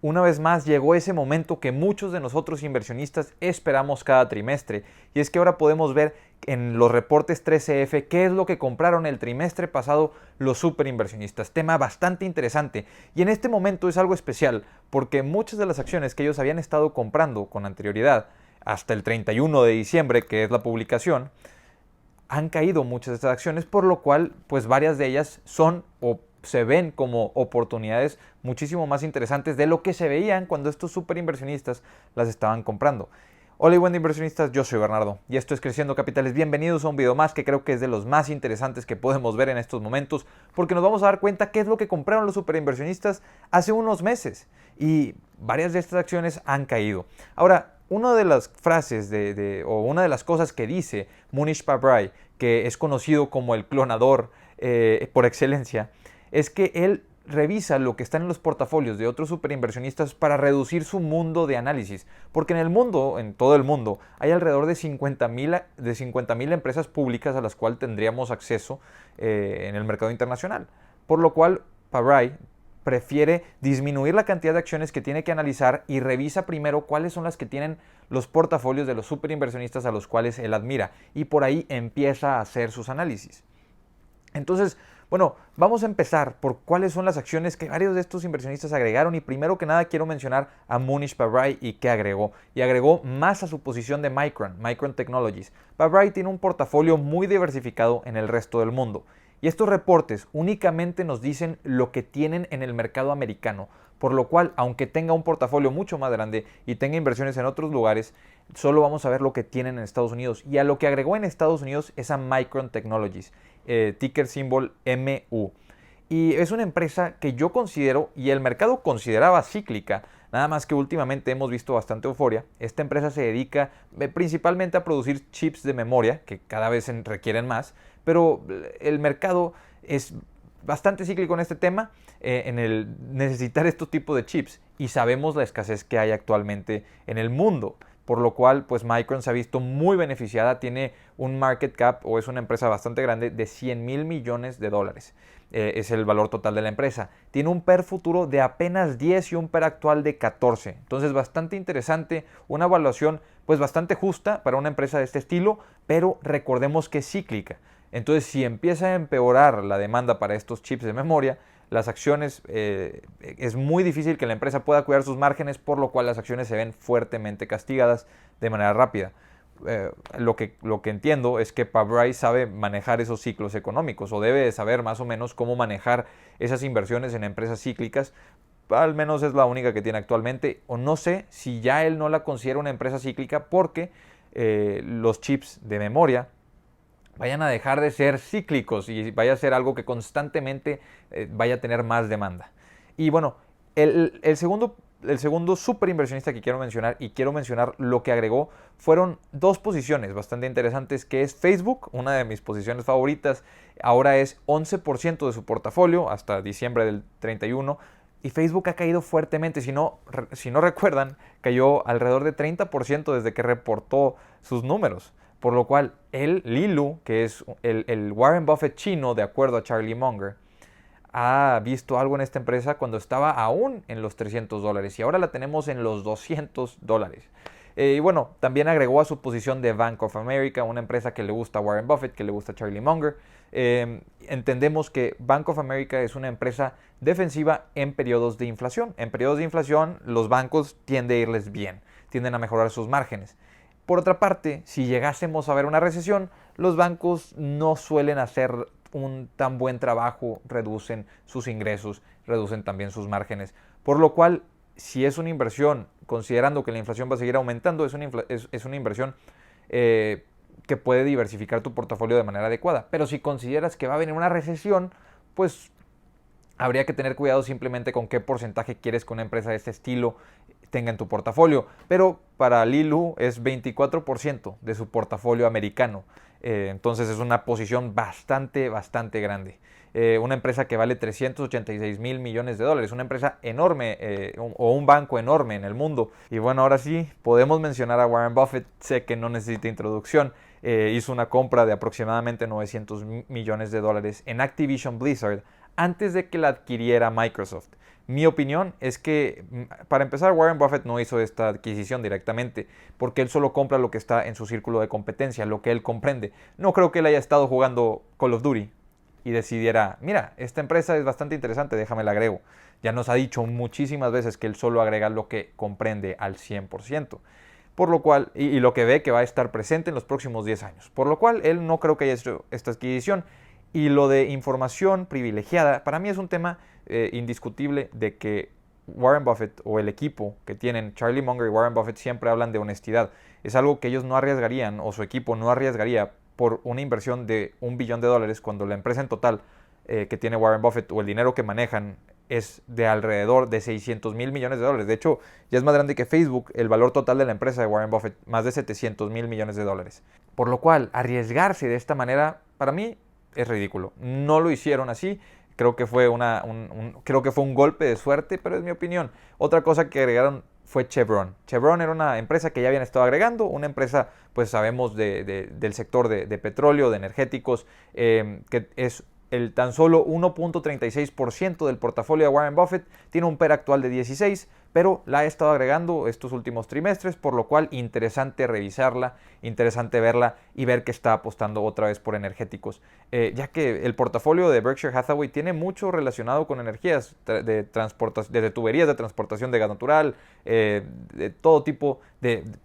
Una vez más llegó ese momento que muchos de nosotros inversionistas esperamos cada trimestre, y es que ahora podemos ver en los reportes 13F qué es lo que compraron el trimestre pasado los superinversionistas. Tema bastante interesante, y en este momento es algo especial porque muchas de las acciones que ellos habían estado comprando con anterioridad hasta el 31 de diciembre, que es la publicación, han caído muchas de estas acciones, por lo cual pues varias de ellas son o se ven como oportunidades muchísimo más interesantes de lo que se veían cuando estos super inversionistas las estaban comprando. Hola y buen inversionistas, yo soy Bernardo y esto es Creciendo Capitales. Bienvenidos a un video más que creo que es de los más interesantes que podemos ver en estos momentos, porque nos vamos a dar cuenta qué es lo que compraron los super inversionistas hace unos meses y varias de estas acciones han caído. Ahora, una de las frases o una de las cosas que dice Mohnish Pabrai, que es conocido como el clonador por excelencia, es que él revisa lo que está en los portafolios de otros superinversionistas para reducir su mundo de análisis. Porque en el mundo, en todo el mundo, hay alrededor de 50,000 empresas públicas a las cuales tendríamos acceso en el mercado internacional. Por lo cual, Pabrai prefiere disminuir la cantidad de acciones que tiene que analizar y revisa primero cuáles son las que tienen los portafolios de los superinversionistas a los cuales él admira. Y por ahí empieza a hacer sus análisis. Entonces, bueno, vamos a empezar por cuáles son las acciones que varios de estos inversionistas agregaron, y primero que nada quiero mencionar a Mohnish Pabrai y qué agregó. Y agregó más a su posición de Micron Technologies. Pabrai tiene un portafolio muy diversificado en el resto del mundo. Y estos reportes únicamente nos dicen lo que tienen en el mercado americano, por lo cual, aunque tenga un portafolio mucho más grande y tenga inversiones en otros lugares, solo vamos a ver lo que tienen en Estados Unidos. Y a lo que agregó en Estados Unidos es a Micron Technologies, ticker symbol MU. Y es una empresa que yo considero, y el mercado consideraba cíclica, nada más que últimamente hemos visto bastante euforia. Esta empresa se dedica principalmente a producir chips de memoria, que cada vez requieren más, pero el mercado es bastante cíclico en este tema, en el necesitar este tipo de chips, y sabemos la escasez que hay actualmente en el mundo, por lo cual pues Micron se ha visto muy beneficiada. Tiene un market cap, o es una empresa bastante grande, de 100,000 millones de dólares. Es el valor total de la empresa. Tiene un PER futuro de apenas 10 y un PER actual de 14. Entonces bastante interesante, una evaluación pues bastante justa para una empresa de este estilo, pero recordemos que es cíclica. Entonces, si empieza a empeorar la demanda para estos chips de memoria, las acciones, es muy difícil que la empresa pueda cuidar sus márgenes, por lo cual las acciones se ven fuertemente castigadas de manera rápida. Lo que entiendo es que Pabrai sabe manejar esos ciclos económicos, o debe de saber más o menos cómo manejar esas inversiones en empresas cíclicas. Al menos es la única que tiene actualmente, o no sé si ya él no la considera una empresa cíclica porque los chips de memoria vayan a dejar de ser cíclicos y vaya a ser algo que constantemente vaya a tener más demanda. Y bueno, el segundo super inversionista que quiero mencionar, y quiero mencionar lo que agregó, fueron dos posiciones bastante interesantes, que es Facebook, una de mis posiciones favoritas. Ahora es 11% de su portafolio hasta diciembre del 31, y Facebook ha caído fuertemente. Si no recuerdan, cayó alrededor de 30% desde que reportó sus números. Por lo cual, Lilu, que es el Warren Buffett chino, de acuerdo a Charlie Munger, ha visto algo en esta empresa cuando estaba aún en los $300 y ahora la tenemos en los $200. Y bueno, también agregó a su posición de Bank of America, una empresa que le gusta a Warren Buffett, que le gusta a Charlie Munger. Entendemos que Bank of America es una empresa defensiva en periodos de inflación. En periodos de inflación, los bancos tienden a irles bien, tienden a mejorar sus márgenes. Por otra parte, si llegásemos a ver una recesión, los bancos no suelen hacer un tan buen trabajo, reducen sus ingresos, reducen también sus márgenes. Por lo cual, si es una inversión, considerando que la inflación va a seguir aumentando, es una inversión que puede diversificar tu portafolio de manera adecuada. Pero si consideras que va a venir una recesión, pues habría que tener cuidado simplemente con qué porcentaje quieres que una empresa de este estilo tenga en tu portafolio. Pero para Lilu es 24% de su portafolio americano. Entonces es una posición bastante grande. Una empresa que vale 386,000 millones de dólares. Una empresa enorme, o un banco enorme en el mundo. Y bueno, ahora sí, podemos mencionar a Warren Buffett. Sé que no necesita introducción. Hizo una compra de aproximadamente 900 millones de dólares en Activision Blizzard antes de que la adquiriera Microsoft. Mi opinión es que, para empezar, Warren Buffett no hizo esta adquisición directamente, porque él solo compra lo que está en su círculo de competencia, lo que él comprende. No creo que él haya estado jugando Call of Duty y decidiera, mira, esta empresa es bastante interesante, déjame la agrego. Ya nos ha dicho muchísimas veces que él solo agrega lo que comprende al 100%. Por lo cual, y lo que ve que va a estar presente en los próximos 10 años. Por lo cual, él no creo que haya hecho esta adquisición. Y lo de información privilegiada, para mí es un tema indiscutible de que Warren Buffett o el equipo que tienen, Charlie Munger y Warren Buffett, siempre hablan de honestidad. Es algo que ellos no arriesgarían, o su equipo no arriesgaría, por una inversión de $1 billón cuando la empresa en total que tiene Warren Buffett o el dinero que manejan es de alrededor de $600 mil millones. De hecho, ya es más grande que Facebook, el valor total de la empresa de Warren Buffett, más de $700 mil millones. Por lo cual, arriesgarse de esta manera, para mí, es ridículo. No lo hicieron así. Creo que fue un golpe de suerte, pero es mi opinión. Otra cosa que agregaron fue Chevron. Chevron era una empresa que ya habían estado agregando, una empresa, pues sabemos, del sector de petróleo, de energéticos, que es el tan solo 1.36% del portafolio de Warren Buffett, tiene un PER actual de 16, pero la he estado agregando estos últimos trimestres, por lo cual interesante revisarla, interesante verla y ver que está apostando otra vez por energéticos, ya que el portafolio de Berkshire Hathaway tiene mucho relacionado con energías, desde tuberías de transportación de gas natural, de todo tipo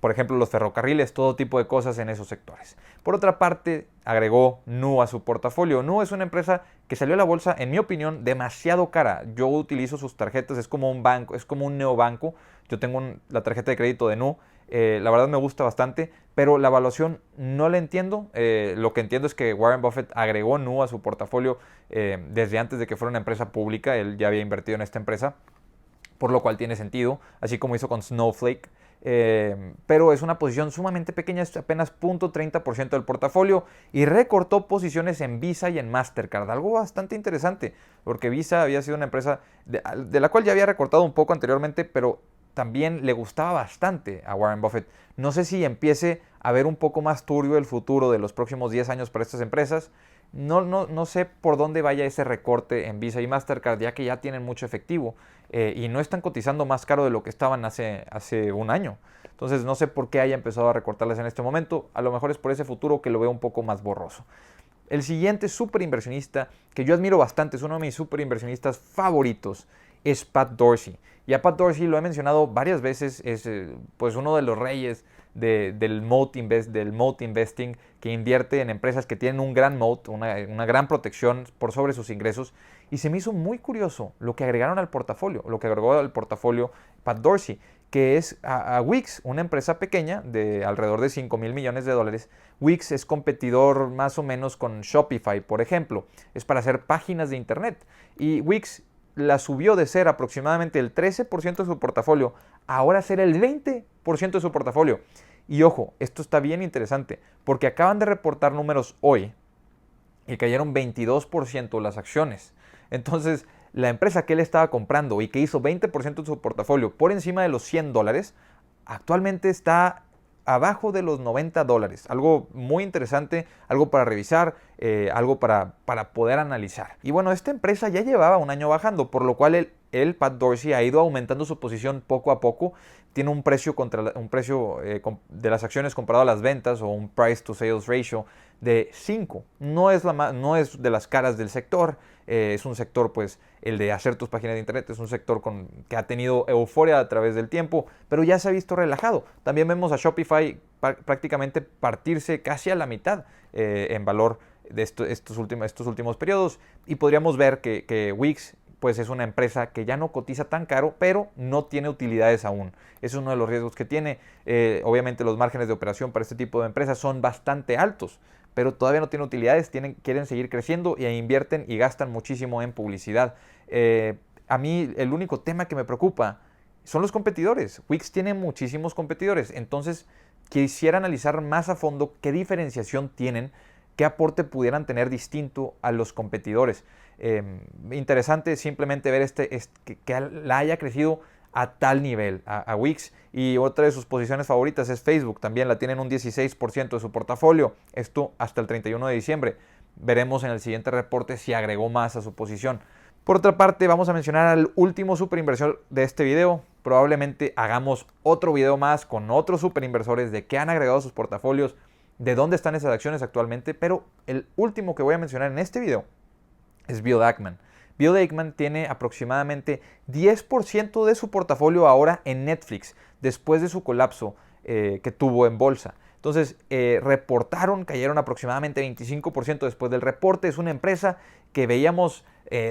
por ejemplo, los ferrocarriles, todo tipo de cosas en esos sectores. Por otra parte, agregó Nu a su portafolio. Nu es una empresa que salió a la bolsa, en mi opinión, demasiado cara. Yo utilizo sus tarjetas, es como un banco, es como un neobanco. Yo tengo la tarjeta de crédito de Nu. La verdad me gusta bastante, pero la evaluación no la entiendo. Lo que entiendo es que Warren Buffett agregó Nu a su portafolio desde antes de que fuera una empresa pública. Él ya había invertido en esta empresa, por lo cual tiene sentido, así como hizo con Snowflake. Pero es una posición sumamente pequeña, es apenas 0.30% del portafolio, y recortó posiciones en Visa y en Mastercard, algo bastante interesante, porque Visa había sido una empresa de la cual ya había recortado un poco anteriormente, pero también le gustaba bastante a Warren Buffett. No sé si empiece a ver un poco más turbio el futuro de los próximos 10 años para estas empresas. No sé por dónde vaya ese recorte en Visa y Mastercard, ya que ya tienen mucho efectivo y no están cotizando más caro de lo que estaban hace un año. Entonces no sé por qué haya empezado a recortarlas en este momento. A lo mejor es por ese futuro que lo veo un poco más borroso. El siguiente super inversionista que yo admiro bastante, es uno de mis super inversionistas favoritos, es Pat Dorsey. Y a Pat Dorsey lo he mencionado varias veces, es pues uno de los reyes del moat investing, que invierte en empresas que tienen un gran moat, una gran protección por sobre sus ingresos. Y se me hizo muy curioso lo que agregó al portafolio Pat Dorsey, que es a Wix, una empresa pequeña de alrededor de $5 mil millones. Wix es competidor más o menos con Shopify, por ejemplo. Es para hacer páginas de internet. Y Wix la subió de ser aproximadamente el 13% de su portafolio, ahora ser el 20% de su portafolio. Y ojo, esto está bien interesante, porque acaban de reportar números hoy y cayeron 22% las acciones. Entonces, la empresa que él estaba comprando y que hizo 20% de su portafolio por encima de los $100, actualmente está abajo de los $90. Algo muy interesante, algo para revisar, algo para poder analizar. Y bueno, esta empresa ya llevaba un año bajando, por lo cual Pat Dorsey ha ido aumentando su posición poco a poco. Tiene un precio de las acciones comparado a las ventas, o un price to sales ratio de 5. No es de las caras del sector. Es un sector, pues, el de hacer tus páginas de internet, es un sector que ha tenido euforia a través del tiempo, pero ya se ha visto relajado. También vemos a Shopify prácticamente partirse casi a la mitad en valor de estos últimos periodos, y podríamos ver que Wix, pues, es una empresa que ya no cotiza tan caro, pero no tiene utilidades aún. Es uno de los riesgos que tiene. Obviamente los márgenes de operación para este tipo de empresas son bastante altos, pero todavía no tienen utilidades, quieren seguir creciendo y invierten y gastan muchísimo en publicidad. A mí el único tema que me preocupa son los competidores. Wix tiene muchísimos competidores, entonces quisiera analizar más a fondo qué diferenciación tienen, qué aporte pudieran tener distinto a los competidores. Interesante simplemente ver que la haya crecido a tal nivel a Wix. Y otra de sus posiciones favoritas es Facebook, también la tienen un 16% de su portafolio, esto hasta el 31 de diciembre. Veremos en el siguiente reporte si agregó más a su posición. Por otra parte, vamos a mencionar al último super inversor de este video. Probablemente hagamos otro video más con otros super inversores de qué han agregado a sus portafolios, de dónde están esas acciones actualmente, pero el último que voy a mencionar en este video es Bill Ackman. Bill Ackman tiene aproximadamente 10% de su portafolio ahora en Netflix, después de su colapso que tuvo en bolsa. Entonces, cayeron aproximadamente 25% después del reporte. Es una empresa que veíamos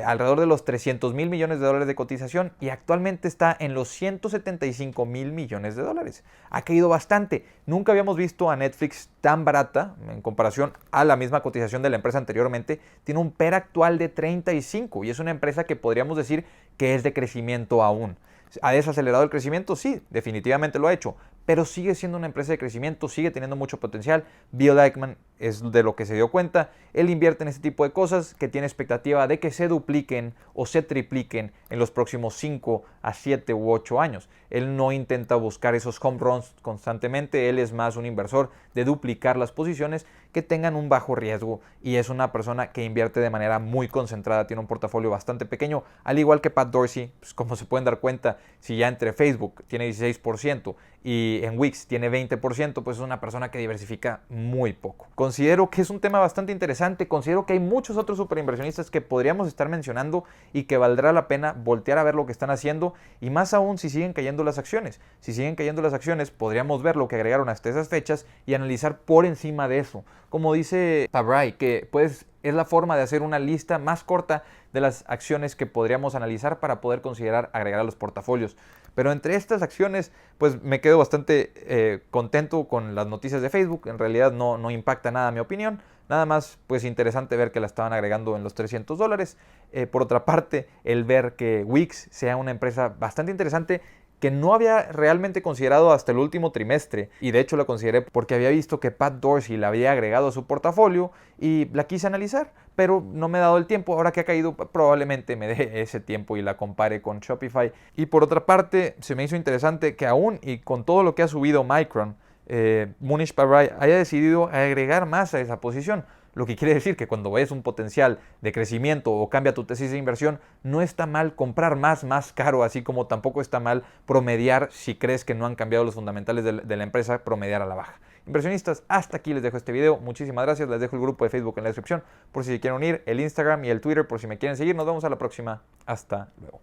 alrededor de los 300 mil millones de dólares de cotización y actualmente está en los 175 mil millones de dólares. Ha caído bastante. Nunca habíamos visto a Netflix tan barata en comparación a la misma cotización de la empresa anteriormente. Tiene un PER actual de 35 y es una empresa que podríamos decir que es de crecimiento aún. ¿Ha desacelerado el crecimiento? Sí, definitivamente lo ha hecho, pero sigue siendo una empresa de crecimiento, sigue teniendo mucho potencial. Bill Ackman es de lo que se dio cuenta. Él invierte en este tipo de cosas que tiene expectativa de que se dupliquen o se tripliquen en los próximos 5 a 7 u 8 años. Él no intenta buscar esos home runs constantemente, él es más un inversor de duplicar las posiciones que tengan un bajo riesgo y es una persona que invierte de manera muy concentrada, tiene un portafolio bastante pequeño, al igual que Pat Dorsey. Pues como se pueden dar cuenta, si ya entre Facebook tiene 16% y en Wix tiene 20%, pues es una persona que diversifica muy poco. Considero que es un tema bastante interesante, considero que hay muchos otros superinversionistas que podríamos estar mencionando y que valdrá la pena voltear a ver lo que están haciendo, y más aún si siguen cayendo las acciones. Si siguen cayendo las acciones, podríamos ver lo que agregaron hasta esas fechas y analizar por encima de eso. Como dice Pabrai, que pues es la forma de hacer una lista más corta de las acciones que podríamos analizar para poder considerar agregar a los portafolios. Pero entre estas acciones, pues me quedo bastante contento con las noticias de Facebook. En realidad no impacta nada mi opinión. Nada más, pues interesante ver que la estaban agregando en los $300. Por otra parte, el ver que Wix sea una empresa bastante interesante que no había realmente considerado hasta el último trimestre, y de hecho la consideré porque había visto que Pat Dorsey la había agregado a su portafolio y la quise analizar, pero no me he dado el tiempo. Ahora que ha caído, probablemente me dé ese tiempo y la compare con Shopify. Y por otra parte, se me hizo interesante que aún y con todo lo que ha subido Micron, Mohnish Pabrai haya decidido agregar más a esa posición. Lo que quiere decir que cuando ves un potencial de crecimiento o cambia tu tesis de inversión, no está mal comprar más caro, así como tampoco está mal promediar si crees que no han cambiado los fundamentales de la empresa, promediar a la baja. Inversionistas, hasta aquí les dejo este video. Muchísimas gracias. Les dejo el grupo de Facebook en la descripción por si se quieren unir, el Instagram y el Twitter por si me quieren seguir. Nos vemos a la próxima. Hasta luego.